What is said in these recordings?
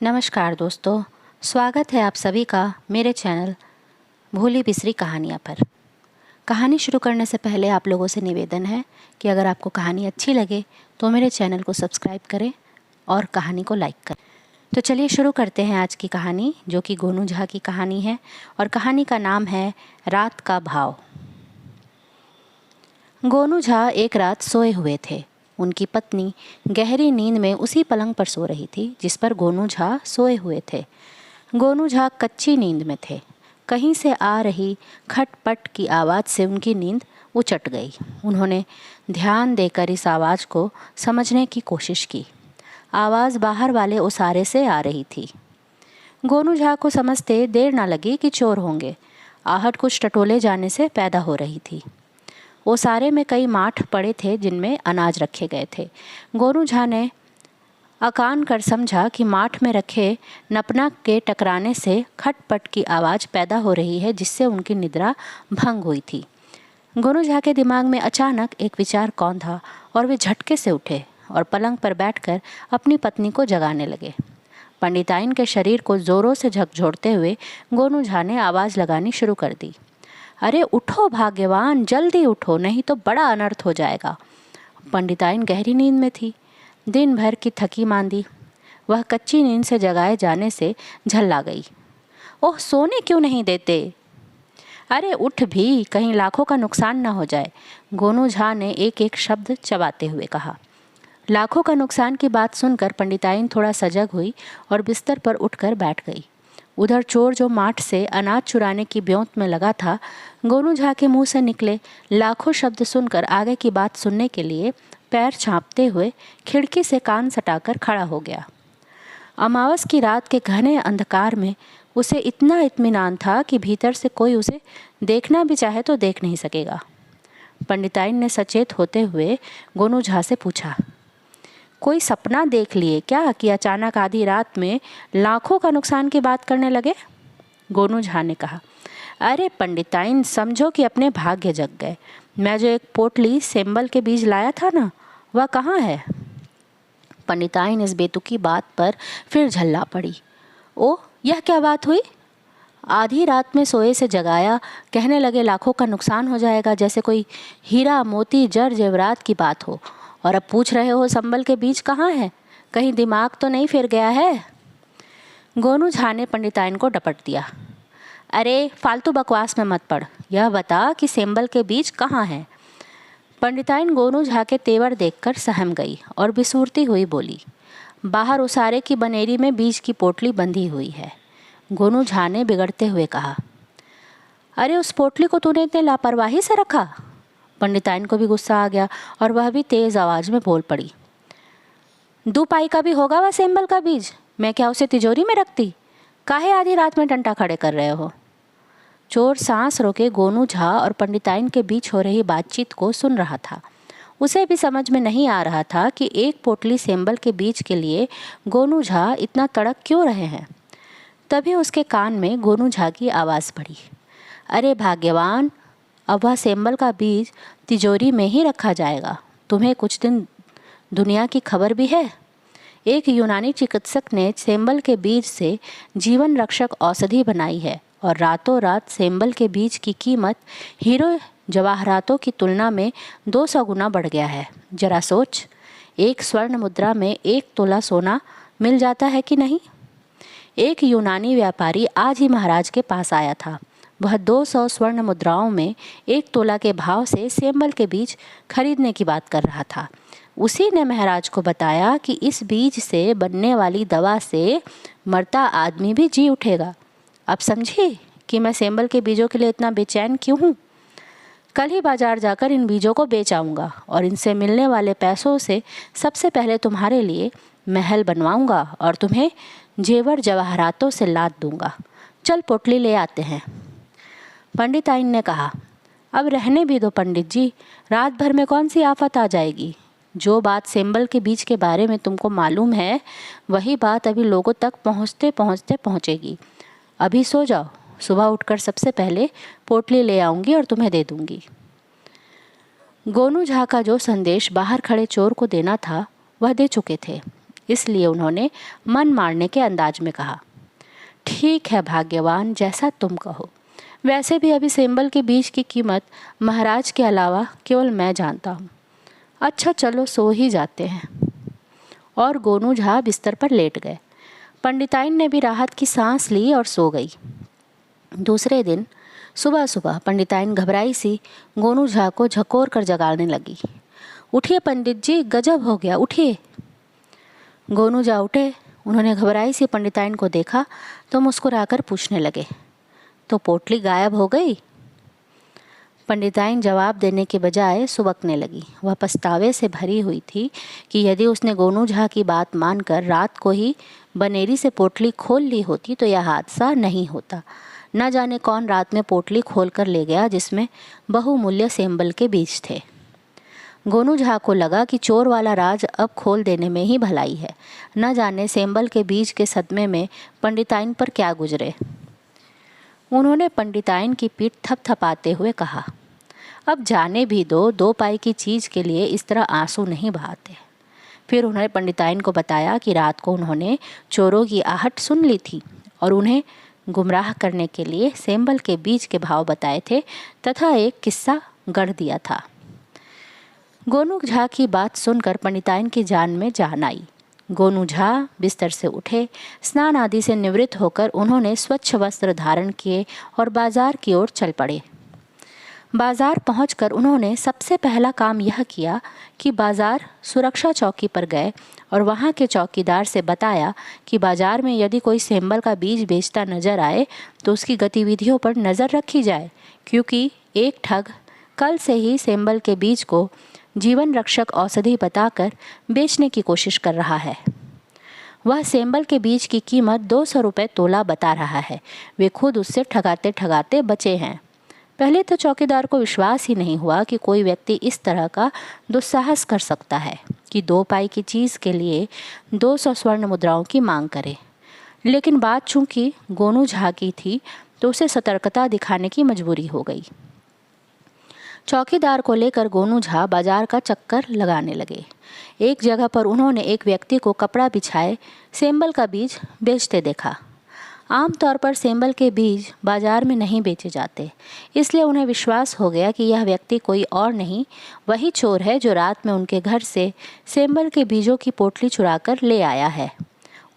नमस्कार दोस्तों, स्वागत है आप सभी का मेरे चैनल भूली बिसरी कहानियाँ पर। कहानी शुरू करने से पहले आप लोगों से निवेदन है कि अगर आपको कहानी अच्छी लगे तो मेरे चैनल को सब्सक्राइब करें और कहानी को लाइक करें। तो चलिए शुरू करते हैं आज की कहानी, जो कि गोनू झा की कहानी है और कहानी का नाम है रात का भाव। गोनू झा एक रात सोए हुए थे। उनकी पत्नी गहरी नींद में उसी पलंग पर सो रही थी जिस पर गोनू झा सोए हुए थे। गोनू झा कच्ची नींद में थे। कहीं से आ रही खटपट की आवाज़ से उनकी नींद उचट गई। उन्होंने ध्यान देकर इस आवाज़ को समझने की कोशिश की। आवाज़ बाहर वाले ओसारे से आ रही थी। गोनू झा को समझते देर न लगी कि चोर होंगे। आहट कुछ टटोले जाने से पैदा हो रही थी। ओसारे में कई माठ पड़े थे जिनमें अनाज रखे गए थे। गोनू झा ने अकान कर समझा कि माठ में रखे नपना के टकराने से खटपट की आवाज़ पैदा हो रही है, जिससे उनकी निद्रा भंग हुई थी। गोनू झा के दिमाग में अचानक एक विचार कौंधा और वे झटके से उठे और पलंग पर बैठकर अपनी पत्नी को जगाने लगे। पंडिताइन के शरीर को जोरों से झकझोरते हुए गोनू झा ने आवाज़ लगानी शुरू कर दी। अरे उठो भाग्यवान, जल्दी उठो, नहीं तो बड़ा अनर्थ हो जाएगा। पंडिताइन गहरी नींद में थी। दिन भर की थकी मांदी वह कच्ची नींद से जगाए जाने से झल्ला गई। ओह, सोने क्यों नहीं देते? अरे उठ भी, कहीं लाखों का नुकसान न हो जाए, गोनू झा ने एक एक शब्द चबाते हुए कहा। लाखों का नुकसान की बात सुनकर पंडिताइन थोड़ा सजग हुई और बिस्तर पर उठकर बैठ गई। उधर चोर जो माठ से अनाज चुराने की ब्योंत में लगा था, गोनू झा के मुंह से निकले लाखों शब्द सुनकर आगे की बात सुनने के लिए पैर छापते हुए खिड़की से कान सटाकर खड़ा हो गया। अमावस की रात के घने अंधकार में उसे इतना इत्मीनान था कि भीतर से कोई उसे देखना भी चाहे तो देख नहीं सकेगा। पंडिताइन ने सचेत होते हुए गोनू झा से पूछा, कोई सपना देख लिए क्या कि अचानक आधी रात में लाखों का नुकसान की बात करने लगे? गोनू झा ने कहा, अरे पंडिताइन, समझो कि अपने भाग्य जग गए। मैं जो एक पोटली सेम्बल के बीज लाया था ना, वह कहाँ है? पंडिताइन इस बेतुकी बात पर फिर झल्ला पड़ी। ओह, यह क्या बात हुई? आधी रात में सोए से जगाया, कहने लगे लाखों का नुकसान हो जाएगा, जैसे कोई हीरा मोती जर जेवरात की बात हो। और अब पूछ रहे हो संबल के बीज कहाँ है? कहीं दिमाग तो नहीं फिर गया है? गोनू झा ने पंडिताइन को डपट दिया। अरे फालतू बकवास में मत पड़, यह बता कि सेम्बल के बीज कहाँ हैं? पंडिताइन गोनू झा के तेवर देखकर सहम गई और बिसूरती हुई बोली, बाहर उसारे की बनेरी में बीज की पोटली बंधी हुई है। गोनू झा ने बिगड़ते हुए कहा, अरे उस पोटली को तूने इतने लापरवाही से रखा? पंडिताइन को भी गुस्सा आ गया और वह भी तेज आवाज में बोल पड़ी, 2 पाई का भी होगा वह सेम्बल का बीज? मैं क्या उसे तिजोरी में रखती? काहे आधी रात में डंडा खड़े कर रहे हो? चोर सांस रोके गोनू झा और पंडिताइन के बीच हो रही बातचीत को सुन रहा था। उसे भी समझ में नहीं आ रहा था कि एक पोटली सेम्बल के बीज के लिए गोनू झा इतना तड़क क्यों रहे हैं। तभी उसके कान में गोनू झा की आवाज़ पड़ी, अरे भाग्यवान, अब वह सेम्बल का बीज तिजोरी में ही रखा जाएगा। तुम्हें कुछ दिन दुनिया की खबर भी है? एक यूनानी चिकित्सक ने सेम्बल के बीज से जीवन रक्षक औषधि बनाई है और रातों रात सेम्बल के बीज की कीमत हीरो जवाहरातों की तुलना में 200 गुना बढ़ गया है। जरा सोच, एक स्वर्ण मुद्रा में 1 तोला सोना मिल जाता है कि नहीं? एक यूनानी व्यापारी आज ही महाराज के पास आया था। वह 200 स्वर्ण मुद्राओं में 1 तोला के भाव से सेम्बल के बीज खरीदने की बात कर रहा था। उसी ने महाराज को बताया कि इस बीज से बनने वाली दवा से मरता आदमी भी जी उठेगा। अब समझी कि मैं सेम्बल के बीजों के लिए इतना बेचैन क्यों हूँ। कल ही बाजार जाकर इन बीजों को बेच आऊँगा और इनसे मिलने वाले पैसों से सबसे पहले तुम्हारे लिए महल बनवाऊँगा और तुम्हें जेवर जवाहरातों से लाद दूँगा। चल पोटली ले आते हैं। पंडिताइन ने कहा, अब रहने भी दो पंडित जी, रात भर में कौन सी आफत आ जाएगी। जो बात सेम्बल के बीज के बारे में तुमको मालूम है, वही बात अभी लोगों तक पहुँचते पहुँचते पहुँचेगी। अभी सो जाओ, सुबह उठकर सबसे पहले पोटली ले आऊँगी और तुम्हें दे दूँगी। गोनू झा का जो संदेश बाहर खड़े चोर को देना था, वह दे चुके थे। इसलिए उन्होंने मन मारने के अंदाज में कहा, ठीक है भाग्यवान, जैसा तुम कहो। वैसे भी अभी सेंबल के बीज की कीमत महाराज के अलावा केवल मैं जानता हूँ। अच्छा चलो सो ही जाते हैं। और गोनू झा बिस्तर पर लेट गए। पंडिताइन ने भी राहत की सांस ली और सो गई। दूसरे दिन सुबह सुबह पंडिताइन घबराई सी गोनू झा को झकोर कर जगाने लगी। उठिए पंडित जी, गजब हो गया, उठिए। गोनू झा उठे। उन्होंने घबराई सी पंडिताइन को देखा तो मुस्कुराकर पूछने लगे, तो पोटली गायब हो गई? पंडिताइन जवाब देने के बजाय सुबकने लगी। वह पछतावे से भरी हुई थी कि यदि उसने गोनू झा की बात मानकर रात को ही बनेरी से पोटली खोल ली होती तो यह हादसा नहीं होता। न जाने कौन रात में पोटली खोल कर ले गया जिसमें बहुमूल्य सेंबल के बीज थे। गोनू झा को लगा कि चोर वाला राज अब खोल देने में ही भलाई है। न जाने सेंबल के बीज के सदमे में पंडिताइन पर क्या गुजरे। उन्होंने पंडिताइन की पीठ थपथपाते हुए कहा, अब जाने भी दो, 2 पाई की चीज़ के लिए इस तरह आंसू नहीं बहाते। फिर उन्होंने पंडिताइन को बताया कि रात को उन्होंने चोरों की आहट सुन ली थी और उन्हें गुमराह करने के लिए सेंबल के बीज के भाव बताए थे तथा एक किस्सा गढ़ दिया था। गोनू झा की बात सुनकर पंडिताइन की जान में जान आई। गोनू झा बिस्तर से उठे। स्नान आदि से निवृत्त होकर उन्होंने स्वच्छ वस्त्र धारण किए और बाजार की ओर चल पड़े। बाजार पहुंचकर उन्होंने सबसे पहला काम यह किया कि बाजार सुरक्षा चौकी पर गए और वहां के चौकीदार से बताया कि बाजार में यदि कोई सेंबल का बीज बेचता नजर आए तो उसकी गतिविधियों पर नज़र रखी जाए, क्योंकि एक ठग कल से ही सेंबल के बीज को जीवन रक्षक औषधि बताकर बेचने की कोशिश कर रहा है। वह सेंबल के बीज की कीमत 200 रुपये तोला बता रहा है। वे खुद उससे ठगाते ठगाते बचे हैं। पहले तो चौकीदार को विश्वास ही नहीं हुआ कि कोई व्यक्ति इस तरह का दुस्साहस कर सकता है कि 2 पाई की चीज़ के लिए 200 स्वर्ण मुद्राओं की मांग करे। लेकिन बात चूंकि गोनू झा की थी तो उसे सतर्कता दिखाने की मजबूरी हो गई। चौकीदार को लेकर गोनू झा बाजार का चक्कर लगाने लगे। एक जगह पर उन्होंने एक व्यक्ति को कपड़ा बिछाए सेंबल का बीज बेचते देखा। आमतौर पर सेंबल के बीज बाजार में नहीं बेचे जाते, इसलिए उन्हें विश्वास हो गया कि यह व्यक्ति कोई और नहीं, वही चोर है जो रात में उनके घर से सेंबल के बीजों की पोटली चुराकर ले आया है।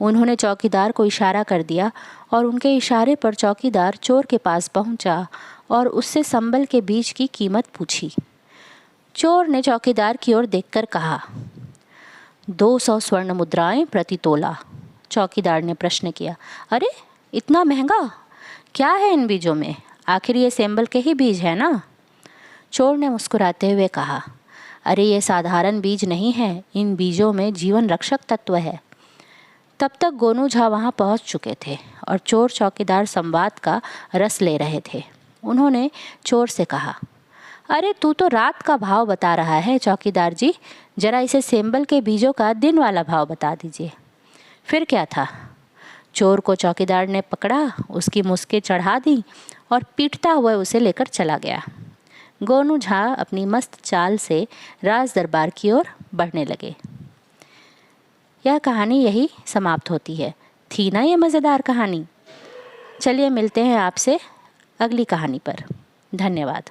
उन्होंने चौकीदार को इशारा कर दिया और उनके इशारे पर चौकीदार चोर के पास पहुंचा और उससे संबल के बीज की कीमत पूछी। चोर ने चौकीदार की ओर देखकर कहा, 200 स्वर्ण मुद्राएं प्रति तोला। चौकीदार ने प्रश्न किया, अरे इतना महंगा? क्या है इन बीजों में? आखिर ये सेंबल के ही बीज है ना? चोर ने मुस्कुराते हुए कहा, अरे ये साधारण बीज नहीं है, इन बीजों में जीवन रक्षक तत्व है। तब तक गोनू झा वहाँ पहुँच चुके थे और चोर चौकीदार संवाद का रस ले रहे थे। उन्होंने चोर से कहा, अरे तू तो रात का भाव बता रहा है चौकीदार जी, जरा इसे सेंबल के बीजों का दिन वाला भाव बता दीजिए। फिर क्या था? चोर को चौकीदार ने पकड़ा, उसकी मुस्कें चढ़ा दी और पीटता हुआ उसे लेकर चला गया। गोनू झा अपनी मस्त चाल से राज दरबार की ओर बढ़ने लगे। यह कहानी यही समाप्त होती है। थी ना ये मज़ेदार कहानी? चलिए मिलते हैं आपसे अगली कहानी पर। धन्यवाद।